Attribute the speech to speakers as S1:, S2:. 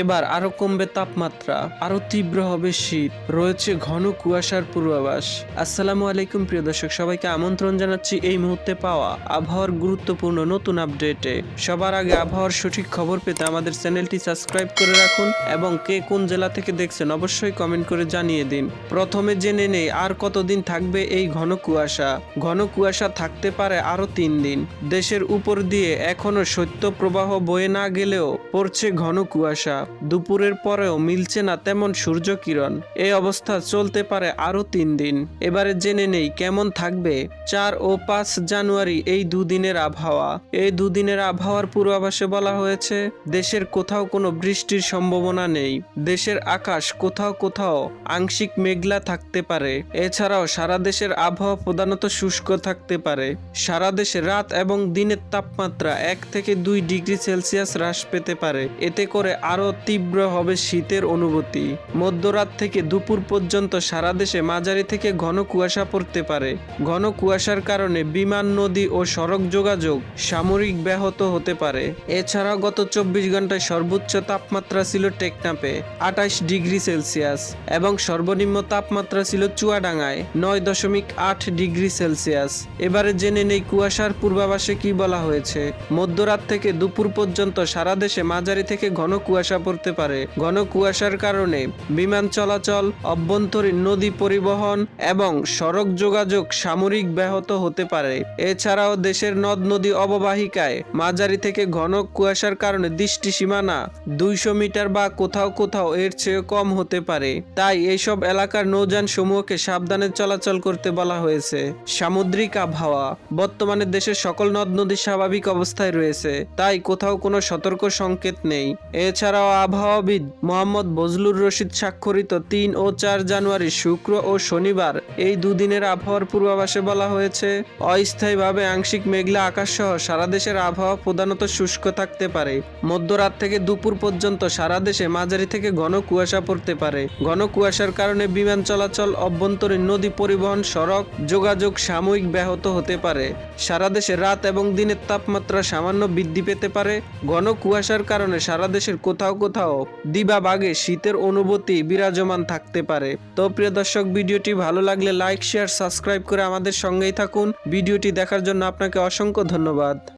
S1: এবার আরো কমবে তাপমাত্রা, আরো তীব্র হবে শীত, রয়েছে ঘন কুয়াশার পূর্বাভাস। আসসালামু আলাইকুম প্রিয় দর্শক, সবাইকে আমন্ত্রণ জানাচ্ছি এই মুহূর্তে পাওয়া আবহাওয়ার গুরুত্বপূর্ণ নতুন আপডেটে। সবার আগে আবহাওয়ার সঠিক খবর পেতে আমাদের চ্যানেলটি সাবস্ক্রাইব করে রাখুন এবং কে কোন জেলা থেকে দেখছেন অবশ্যই কমেন্ট করে জানিয়ে দিন। প্রথমে জেনে নেই আর কতদিন থাকবে এই ঘন কুয়াশা। ঘন কুয়াশা থাকতে পারে আরো 3 দিন। দেশের উপর দিয়ে এখনো শৈত্য প্রবাহ বয়ে না গেলেও পড়ছে ঘন কুয়াশা। দুপুরের পরেও মিলছে না তেমন সূর্য কিরণ। এই অবস্থা চলতে পারে আরো 3 দিন। এবারে জেনে নেই কেমন থাকবে 4 ও 5 জানুয়ারি এই দুদিনের আবহাওয়া। এই দুদিনের আবহাওয়ার পূর্বাভাসে বলা হয়েছে দেশের কোথাও কোনো বৃষ্টির সম্ভাবনা নেই। দেশের আকাশ কোথাও কোথাও আংশিক মেঘলা থাকতে পারে। এছাড়াও সারা দেশের আবহাওয়া প্রধানত শুষ্ক থাকতে পারে। সারা দেশে রাত এবং দিনের তাপমাত্রা 1 থেকে 2 ডিগ্রি সেলসিয়াস হ্রাস পেতে পারে। এতে করে আরো তীব্র হবে শীতের অনুভূতি। মধ্যরাত থেকে দুপুর পর্যন্ত সারা দেশে মাঝারি থেকে ঘন কুয়াশা পড়তে পারে। ঘন কুয়াশার কারণে বিমান, নদী ও সড়ক যোগাযোগ সাময়িক ব্যাহত হতে পারে। এছাড়াও গত 24 ঘন্টায় সর্বোচ্চ তাপমাত্রা ছিল টেকনাফে 28 ডিগ্রি সেলসিয়াস এবং সর্বনিম্ন তাপমাত্রা ছিল চুয়াডাঙ্গায় 9.8 ডিগ্রি সেলসিয়াস। এবারে জেনে নেই কুয়াশার পূর্বাভাসে কি বলা হয়েছে। মধ্যরাত থেকে দুপুর পর্যন্ত সারা দেশে মাঝারি থেকে ঘন কুয়াশা পড়তে পারে। ঘন কুয়াশার কারণে বিমান চলাচল, অভ্যন্তরীণ নদী পরিবহন এবং সড়ক যোগাযোগ সাময়িক ব্যাহত হতে পারে। এছাড়াও দেশের নদ নদী অববাহিকায় মাঝারি থেকে ঘন কুয়াশার কারণে দৃষ্টি সীমানা 200 মিটার বা কোথাও কোথাও এর চেয়ে কম হতে পারে। তাই এইসব এলাকার নৌযান সমূহকে সাবধানে চলাচল করতে বলা হয়েছে। সামুদ্রিক আবহাওয়া। বর্তমানে দেশের সকল নদ নদী স্বাভাবিক অবস্থায় রয়েছে, তাই কোথাও কোনো সতর্ক সংকেত নেই। এছাড়াও আবহাওয়াবিদ মোহাম্মদ বজলুর রশিদ স্বাক্ষরিত 3 ও 4 জানুয়ারি শুক্র ও শনিবার এই দুদিনের আবহাওয়ার পূর্বাভাসে বলা হয়েছে অস্থায়ীভাবে আংশিক মেঘলা আকাশ সহ সারা দেশের আবহাওয়া প্রধানত শুষ্ক থাকতে পারে। মধ্যরাত থেকে দুপুর পর্যন্ত সারা দেশে মাঝারি থেকে ঘন কুয়াশা পড়তে পারে। ঘন কুয়াশার কারণে বিমান চলাচল, অভ্যন্তরীণ নদী পরিবহন, সড়ক যোগাযোগ সাময়িক ব্যাহত হতে পারে। সারা দেশে রাত এবং দিনের তাপমাত্রা সামান্য বৃদ্ধি পেতে পারে। ঘন কুয়াশার কারণে সারা দেশের কোথাও কোথাও দিবাভাগে শীতের অনুভূতি বিরাজমান থাকতে পারে। তো প্রিয় দর্শক, ভিডিওটি ভালো লাগলে লাইক, শেয়ার, সাবস্ক্রাইব করে আমাদের সঙ্গেই থাকুন। ভিডিওটি দেখার জন্য আপনাকে অসংখ্য ধন্যবাদ।